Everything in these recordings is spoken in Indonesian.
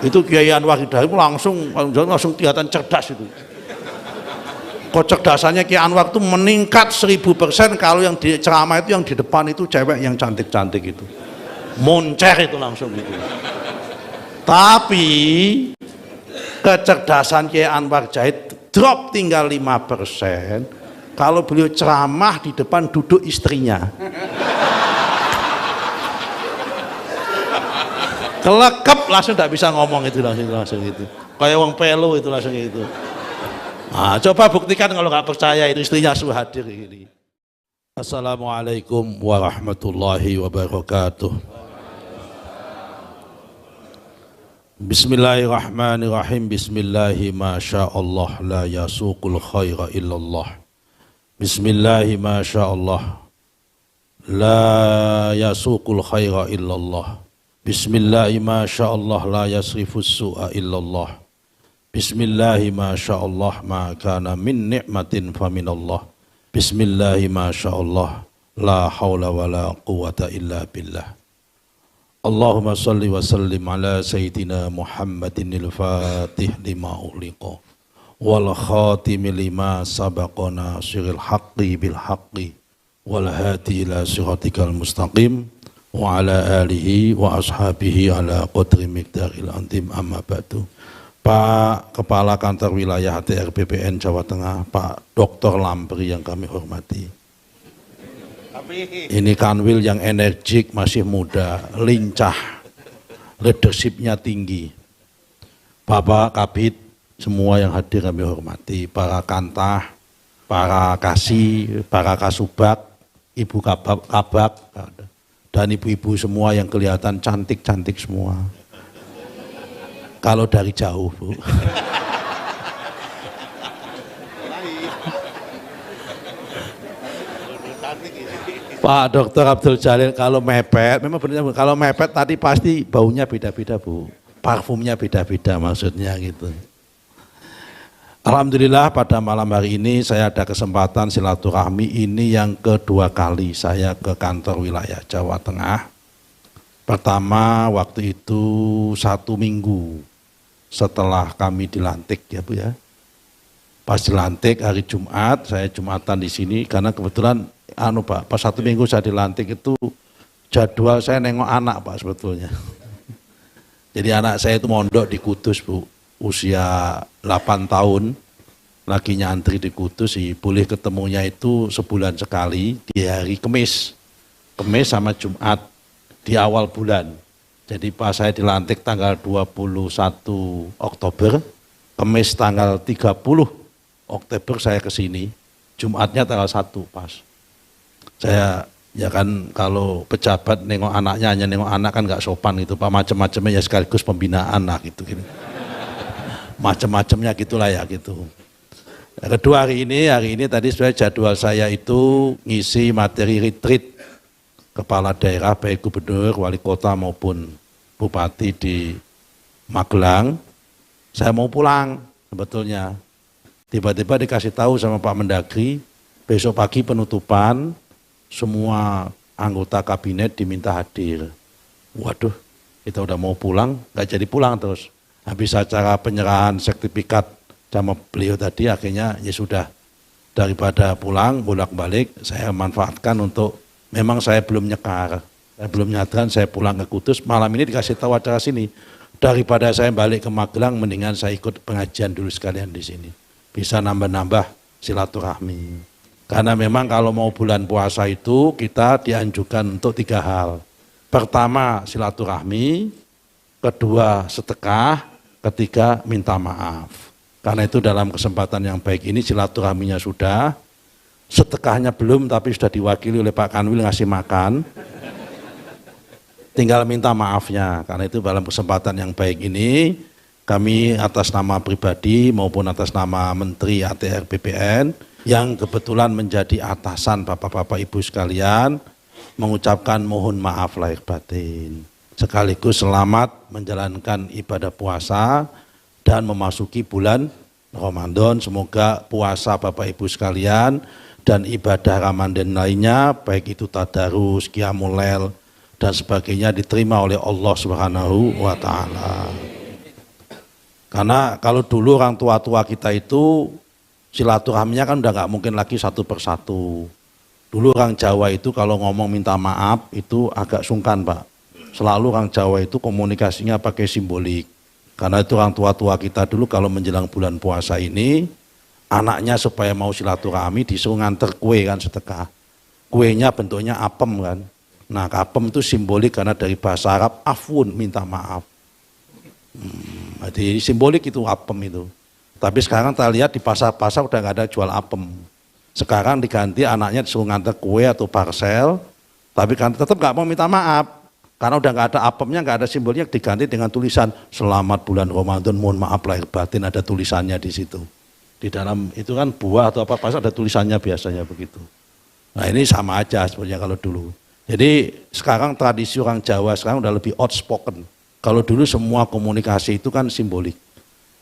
Itu Kiai Anwar Hidayat langsung kelihatan cerdas itu. Kecerdasannya Kiai Anwar itu meningkat 1000%. Kalau yang di ceramah itu yang di depan itu cewek yang cantik-cantik itu, moncer itu langsung gitu. Tapi kecerdasan Kiai Anwar Zahid drop tinggal 5% kalau beliau ceramah di depan duduk istrinya. Kelekep langsung tidak bisa ngomong itu langsung itu. Kayak wong pelo itu langsung itu. Nah, coba buktikan kalau nggak percaya, itu istrinya sudah hadir ini. Assalamualaikum warahmatullahi wabarakatuh. Bismillahirrahmanirrahim. Bismillahi masyaallah la yasuqul khaira illallah. Bismillahi masyaallah la yasuqul khaira illallah. Bismillahi masyaallah la yasrifus su'a illallah. Bismillahi masyaallah ma kana min ni'matin faminallah. Bismillahi masyaallah la haula wa la quwata illa billah. Allahumma salli wa sallim ala sayyidina Muhammadinil fatih lima uliqa wal khatimi lima sabaqana siril haqqi bil haqqi wal hadi ila siratikal mustaqim wa ala alihi wa ashabihi ala qadri miqdaril antim amma ba'du. Pak Kepala Kantor Wilayah ATR BPN Jawa Tengah, Pak Dr. Lampri yang kami hormati. Ini kanwil yang energik, masih muda, lincah, leadershipnya tinggi. Bapak Kabid, semua yang hadir kami hormati, para kantah, para kasih, para kasubag, ibu kabak, dan ibu-ibu semua yang kelihatan cantik-cantik semua. Kalau dari jauh, Bu. Pak Dr. Abdul Jalil kalau mepet, memang benar, kalau mepet tadi pasti baunya beda-beda, Bu. Parfumnya beda-beda maksudnya gitu. Alhamdulillah pada malam hari ini saya ada kesempatan silaturahmi ini yang kedua kali saya ke kantor wilayah Jawa Tengah. Pertama waktu itu 1 minggu setelah kami dilantik ya Bu ya. Pas dilantik hari Jumat, saya Jumatan di sini karena kebetulan Pak, pas 1 minggu saya dilantik itu jadwal saya nengok anak Pak sebetulnya. Jadi anak saya itu mondok di Kudus Bu. Usia 8 tahun, lagi nyantri di Kudus sih, boleh ketemunya itu sebulan sekali di hari Kamis sama Jumat di awal bulan. Jadi pas saya dilantik tanggal 21 Oktober, Kamis tanggal 30 Oktober saya ke sini, Jumatnya tanggal 1 pas. Saya ya kan kalau pejabat nengok anaknya, hanya nengok anak kan nggak sopan gitu Pak, macam-macamnya ya sekaligus pembinaan lah gitu. Macam-macamnya gitulah ya gitu. Kedua hari ini tadi sebenarnya jadwal saya itu ngisi materi retreat kepala daerah baik gubernur, wali kota maupun bupati di Magelang. Saya mau pulang sebetulnya. Tiba-tiba dikasih tahu sama Pak Mendagri, besok pagi penutupan, semua anggota kabinet diminta hadir. Waduh, kita udah mau pulang, nggak jadi pulang terus. Habis acara penyerahan sertifikat sama beliau tadi, akhirnya ya sudah, daripada pulang bolak-balik saya manfaatkan untuk, memang saya belum nyekar, saya belum nyatakan saya pulang ke Kudus, malam ini dikasih tahu acara sini, daripada saya balik ke Magelang mendingan saya ikut pengajian dulu sekalian di sini, bisa nambah-nambah silaturahmi. Karena memang kalau mau bulan puasa itu kita dianjurkan untuk 3 hal. Pertama silaturahmi, kedua sedekah, ketiga minta maaf. Karena itu dalam kesempatan yang baik ini silaturahminya sudah, sedekahnya belum tapi sudah diwakili oleh Pak Kanwil ngasih makan. Tinggal minta maafnya. Karena itu dalam kesempatan yang baik ini kami atas nama pribadi maupun atas nama Menteri ATR BPN yang kebetulan menjadi atasan Bapak-bapak Ibu sekalian mengucapkan mohon maaf lahir batin. Sekaligus selamat menjalankan ibadah puasa dan memasuki bulan Ramadan. Semoga puasa Bapak Ibu sekalian dan ibadah Ramadan lainnya, baik itu tadarus, qiyamul lail dan sebagainya, diterima oleh Allah Subhanahu wa Ta'ala. Karena kalau dulu orang tua-tua kita itu silaturahminya kan udah nggak mungkin lagi satu persatu. Dulu orang Jawa itu kalau ngomong minta maaf itu agak sungkan Pak. Selalu orang Jawa itu komunikasinya pakai simbolik. Karena itu orang tua-tua kita dulu kalau menjelang bulan puasa ini, anaknya supaya mau silaturahmi disuruh nganter kue kan sedekah. Kuenya bentuknya apem kan. Nah apem itu simbolik karena dari bahasa Arab afun, minta maaf. Jadi simbolik itu apem itu. Tapi sekarang kita lihat di pasar-pasar udah nggak ada jual apem. Sekarang diganti anaknya disuruh nganter kue atau parcel, tapi kan tetap nggak mau minta maaf. Karena udah nggak ada apemnya, nggak ada simbolnya, diganti dengan tulisan selamat bulan Ramadan, mohon maaf lahir batin, ada tulisannya di situ. Di dalam itu kan buah atau apa ada tulisannya biasanya begitu. Nah ini sama aja sebenarnya kalau dulu. Jadi sekarang tradisi orang Jawa sekarang udah lebih outspoken. Kalau dulu semua komunikasi itu kan simbolik.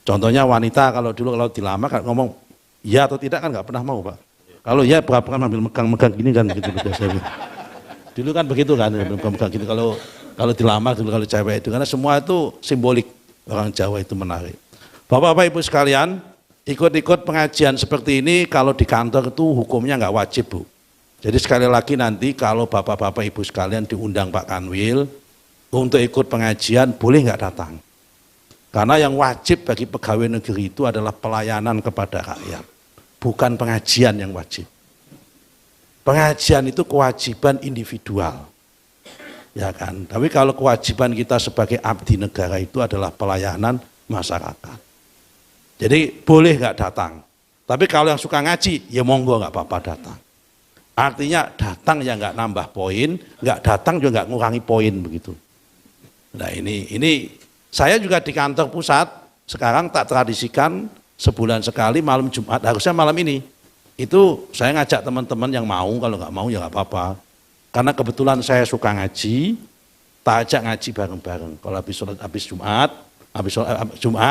Contohnya wanita kalau dulu kalau dilamar kan ngomong ya atau tidak kan nggak pernah mau Pak. Kalau ya berapa kan ambil megang-megang gini kan gitu biasanya. Dulu kan begitu kan, megang-megang gini kalau dilamar dulu kalau cewek itu karena semua itu simbolik orang Jawa itu menarik. Bapak-bapak Ibu sekalian, ikut-ikut pengajian seperti ini kalau di kantor itu hukumnya nggak wajib Bu. Jadi sekali lagi nanti kalau bapak-bapak Ibu sekalian diundang Pak Kanwil untuk ikut pengajian boleh nggak datang. Karena yang wajib bagi pegawai negeri itu adalah pelayanan kepada rakyat, bukan pengajian yang wajib. Pengajian itu kewajiban individual, ya kan. Tapi kalau kewajiban kita sebagai abdi negara itu adalah pelayanan masyarakat. Jadi boleh nggak datang. Tapi kalau yang suka ngaji, ya monggo nggak apa-apa datang. Artinya datang ya nggak nambah poin, nggak datang juga nggak ngurangi poin begitu. Nah ini saya juga di kantor pusat sekarang tak tradisikan sebulan sekali malam Jumat, harusnya malam ini. Itu saya ngajak teman-teman yang mau, kalau nggak mau ya nggak apa-apa. Karena kebetulan saya suka ngaji, tak ajak ngaji bareng-bareng. Kalau habis Jumat,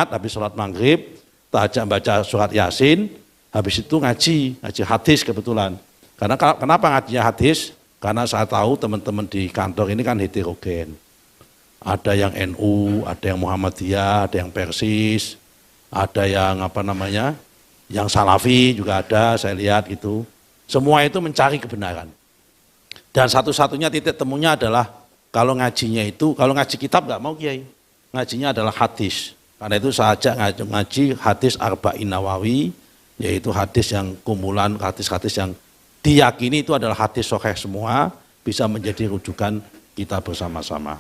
habis sholat maghrib, tak ajak baca surat Yasin, habis itu ngaji hadis kebetulan. Karena kenapa ngajinya hadis? Karena saya tahu teman-teman di kantor ini kan heterogen. Ada yang NU, ada yang Muhammadiyah, ada yang Persis, ada yang yang Salafi juga ada, saya lihat itu. Semua itu mencari kebenaran. Dan satu-satunya titik temunya adalah kalau ngajinya itu, kalau ngaji kitab nggak mau Kiai. Ngajinya adalah hadis. Karena itu saya ajak ngaji hadis Arba'in Nawawi, yaitu hadis yang kumpulan hadis-hadis yang diyakini itu adalah hadis sahih semua, bisa menjadi rujukan kita bersama-sama.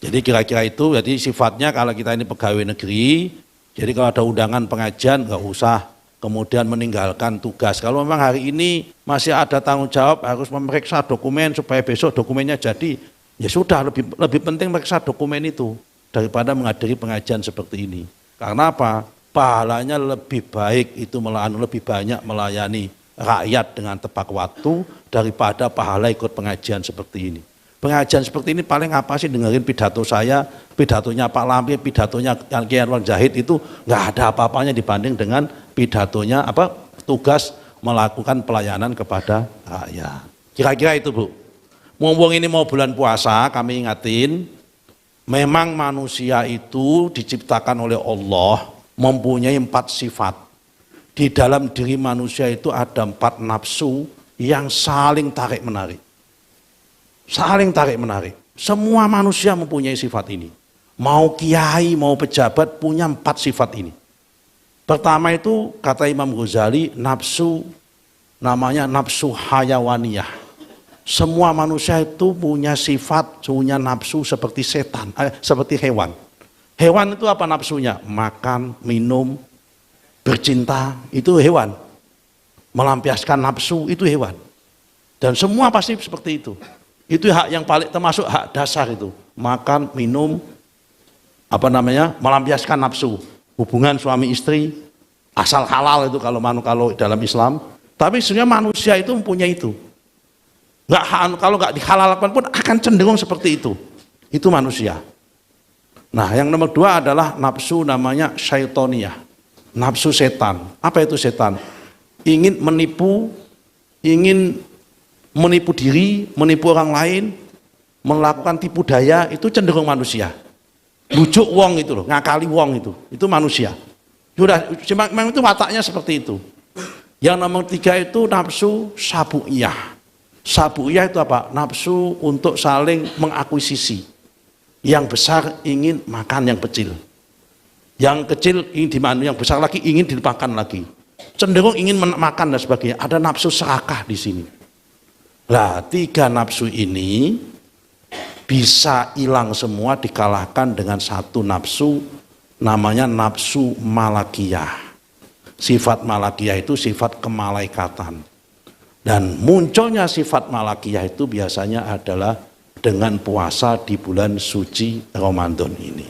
Jadi kira-kira itu, jadi sifatnya kalau kita ini pegawai negeri, jadi kalau ada undangan pengajian nggak usah kemudian meninggalkan tugas. Kalau memang hari ini masih ada tanggung jawab harus memeriksa dokumen supaya besok dokumennya jadi, ya sudah lebih penting memeriksa dokumen itu daripada menghadiri pengajian seperti ini. Karena apa? Pahalanya lebih baik itu lebih banyak melayani rakyat dengan tepat waktu daripada pahala ikut pengajian seperti ini. Pengajian seperti ini paling apa sih, dengerin pidato saya, pidatonya Pak Lampir, pidatonya Kiai Anwar Zahid itu nggak ada apa-apanya dibanding dengan pidatonya tugas melakukan pelayanan kepada rakyat. Kira-kira itu Bu. Mumpung ini mau bulan puasa, kami ingatin, memang manusia itu diciptakan oleh Allah mempunyai 4 sifat. Di dalam diri manusia itu ada 4 nafsu yang saling tarik-menarik. Saling tarik-menarik. Semua manusia mempunyai sifat ini. Mau kiai, mau pejabat punya 4 sifat ini. Pertama itu kata Imam Ghazali, nafsu namanya nafsu hayawaniyah. Semua manusia itu punya sifat, punya nafsu seperti setan, seperti hewan. Hewan itu apa nafsunya? Makan, minum, bercinta, itu hewan. Melampiaskan nafsu itu hewan. Dan semua pasti seperti itu. Itu hak yang paling termasuk hak dasar itu. Makan, minum, melampiaskan nafsu. Hubungan suami istri, asal halal itu kalau dalam Islam. Tapi sebenarnya manusia itu mempunyai itu. Kalau nggak dihalalkan pun akan cenderung seperti itu. Itu manusia. Nah yang nomor 2 adalah nafsu namanya syaitoniyah. Nafsu setan. Apa itu setan? Ingin menipu diri, menipu orang lain, melakukan tipu daya, itu cenderung manusia. bujuk wong itu loh, ngakali wong itu manusia. Sudah, memang itu wataknya seperti itu. Yang nomor 3 itu nafsu sabu'iyah. Sabu'iyah itu apa? Nafsu untuk saling mengakuisisi. Yang besar ingin makan yang kecil. Yang kecil ingin dimakan, yang besar lagi ingin dimakan lagi. Cenderung ingin makan dan sebagainya. Ada nafsu serakah di sini. Nah, 3 nafsu ini bisa hilang semua, dikalahkan dengan 1 nafsu, namanya nafsu malakiyah. Sifat malakiyah itu sifat kemalaikatan. Dan munculnya sifat malakiyah itu biasanya adalah dengan puasa di bulan suci Ramadan ini.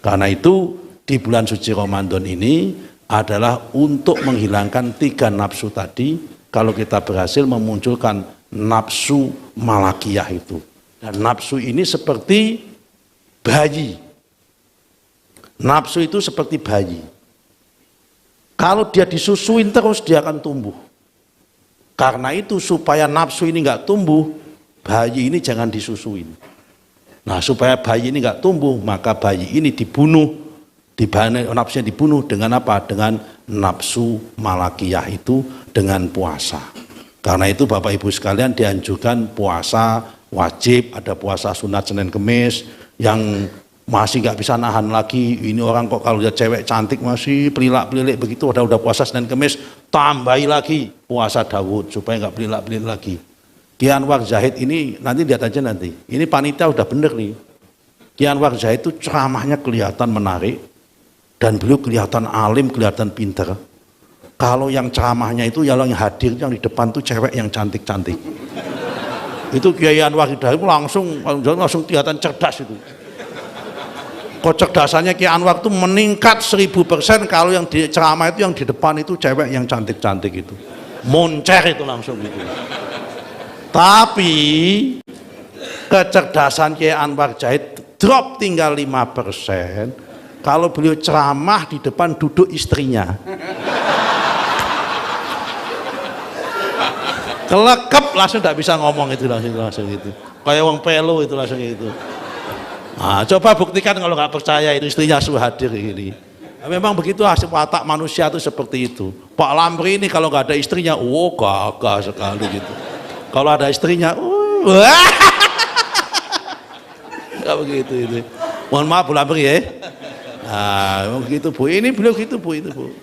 Karena itu di bulan suci Ramadan ini adalah untuk menghilangkan 3 nafsu tadi. Kalau kita berhasil memunculkan nafsu malakiyah itu. Dan nafsu ini seperti bayi. Nafsu itu seperti bayi. Kalau dia disusuin terus dia akan tumbuh. Karena itu supaya nafsu ini enggak tumbuh, bayi ini jangan disusuin. Nah, supaya bayi ini enggak tumbuh, maka bayi ini dibunuh. Nafsunya dibunuh dengan apa? Dengan nafsu malakiyah itu, dengan puasa. Karena itu Bapak Ibu sekalian dianjurkan puasa wajib, ada puasa sunat Senin Kemis, yang masih nggak bisa nahan lagi, ini orang kok kalau lihat cewek cantik masih pelilak-pelilik begitu, udah puasa Senin Kemis, tambahi lagi puasa Daud supaya nggak pelilak-pelilik lagi. Ki Anwar Zahid ini nanti lihat aja nanti, ini panitia udah bener nih. Ki Anwar Zahid itu ceramahnya kelihatan menarik dan beliau kelihatan alim, kelihatan pinter. Kalau yang ceramahnya itu yang hadir yang di depan tuh cewek yang cantik-cantik. Itu Kiai Anwar Hidayat langsung kelihatan cerdas itu. Kecerdasannya Kiai Anwar itu meningkat 1000% kalau yang di ceramah itu yang di depan itu cewek yang cantik-cantik itu. Moncer itu langsung gitu. Tapi kecerdasan Kiai Anwar Zahid drop tinggal 5% kalau beliau ceramah di depan duduk istrinya. Kelekep langsung tidak bisa ngomong itu langsung gitu. Kayak wong pelo itu langsung gitu. Nah, coba buktikan kalau nggak percaya itu istrinya sudah hadir ini. Nah, memang begitu hasil watak manusia itu seperti itu. Pak Lamri ini kalau nggak ada istrinya, gagah sekali gitu. Kalau ada istrinya, nggak begitu itu. Mohon maaf Bu Lamri ya. Nah, begitu Bu. Ini beliau gitu Bu itu Bu.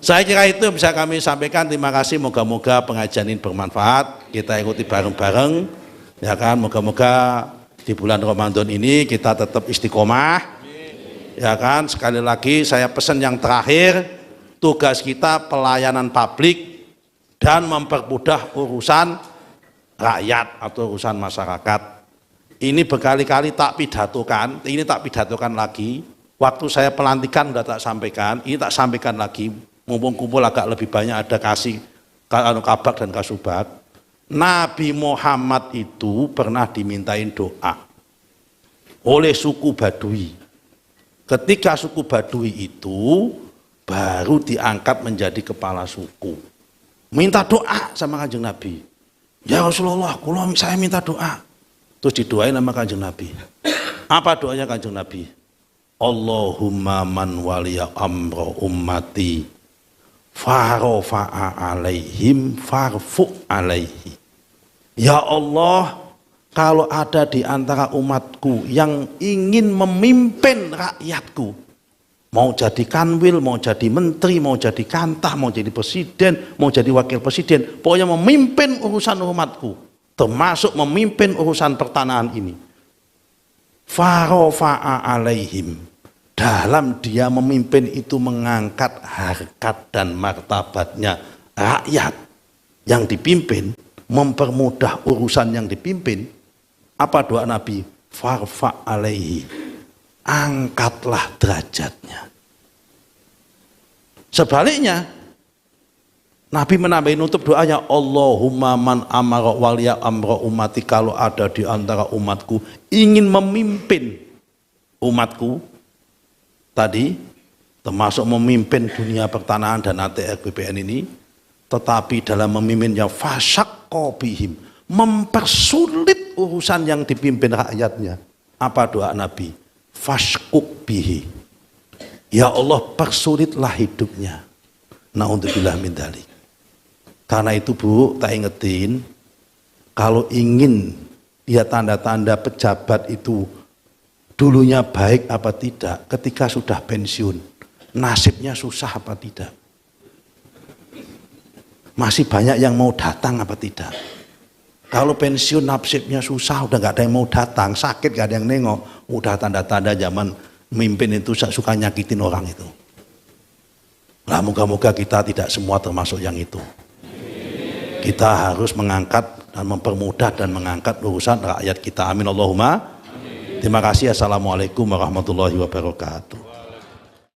Saya kira itu bisa kami sampaikan. Terima kasih, moga-moga pengajian ini bermanfaat. Kita ikuti bareng-bareng, ya kan. Moga-moga di bulan Ramadan ini kita tetap istiqomah, ya kan. Sekali lagi saya pesan yang terakhir, tugas kita pelayanan publik dan mempermudah urusan rakyat atau urusan masyarakat. Ini berkali-kali tak pidatokan, ini tak pidatokan lagi. Waktu saya pelantikan sudah tak sampaikan, ini tak sampaikan lagi. Mumpung kumpul agak lebih banyak ada kasih kabak dan kasubat. Nabi Muhammad itu pernah dimintain doa oleh suku Badui. Ketika suku Badui itu baru diangkat menjadi kepala suku, minta doa sama Kanjeng Nabi. Ya Rasulullah, saya minta doa. Terus didoain sama Kanjeng Nabi. Apa doanya Kanjeng Nabi? Allahumma man waliya amro ummati farofa'a alaihim farfu' alaihi. Ya Allah, kalau ada di antara umatku yang ingin memimpin rakyatku, mau jadi kanwil, mau jadi menteri, mau jadi kantah, mau jadi presiden, mau jadi wakil presiden, pokoknya memimpin urusan umatku, termasuk memimpin urusan pertanahan ini. Farofa'a alaihim. Dalam dia memimpin itu mengangkat harkat dan martabatnya rakyat yang dipimpin, mempermudah urusan yang dipimpin. Apa doa Nabi? Farfa' alaihi, angkatlah derajatnya. Sebaliknya Nabi menambahin nutup doanya, Allahumma man amara waliya amra ummati, kalau ada di antara umatku ingin memimpin umatku tadi, termasuk memimpin dunia pertanahan dan ATR BPN ini, tetapi dalam memimpinnya fasyaqqa bihim, mempersulit urusan yang dipimpin rakyatnya. Apa doa Nabi? fashkuk bihi. Ya Allah, persulitlah hidupnya. Na'udzubillah min dzalik. Karena itu Bu, tak ingetin, kalau ingin lihat tanda-tanda pejabat itu dulunya baik apa tidak, ketika sudah pensiun, nasibnya susah apa tidak. Masih banyak yang mau datang apa tidak. Kalau pensiun nasibnya susah, udah gak ada yang mau datang, sakit gak ada yang nengok, udah tanda-tanda zaman mimpin itu suka nyakitin orang itu. Nah, moga-moga kita tidak semua termasuk yang itu. Kita harus mengangkat dan mempermudah dan mengangkat urusan rakyat kita. Amin Allahumma. Terima kasih. Assalamualaikum warahmatullahi wabarakatuh.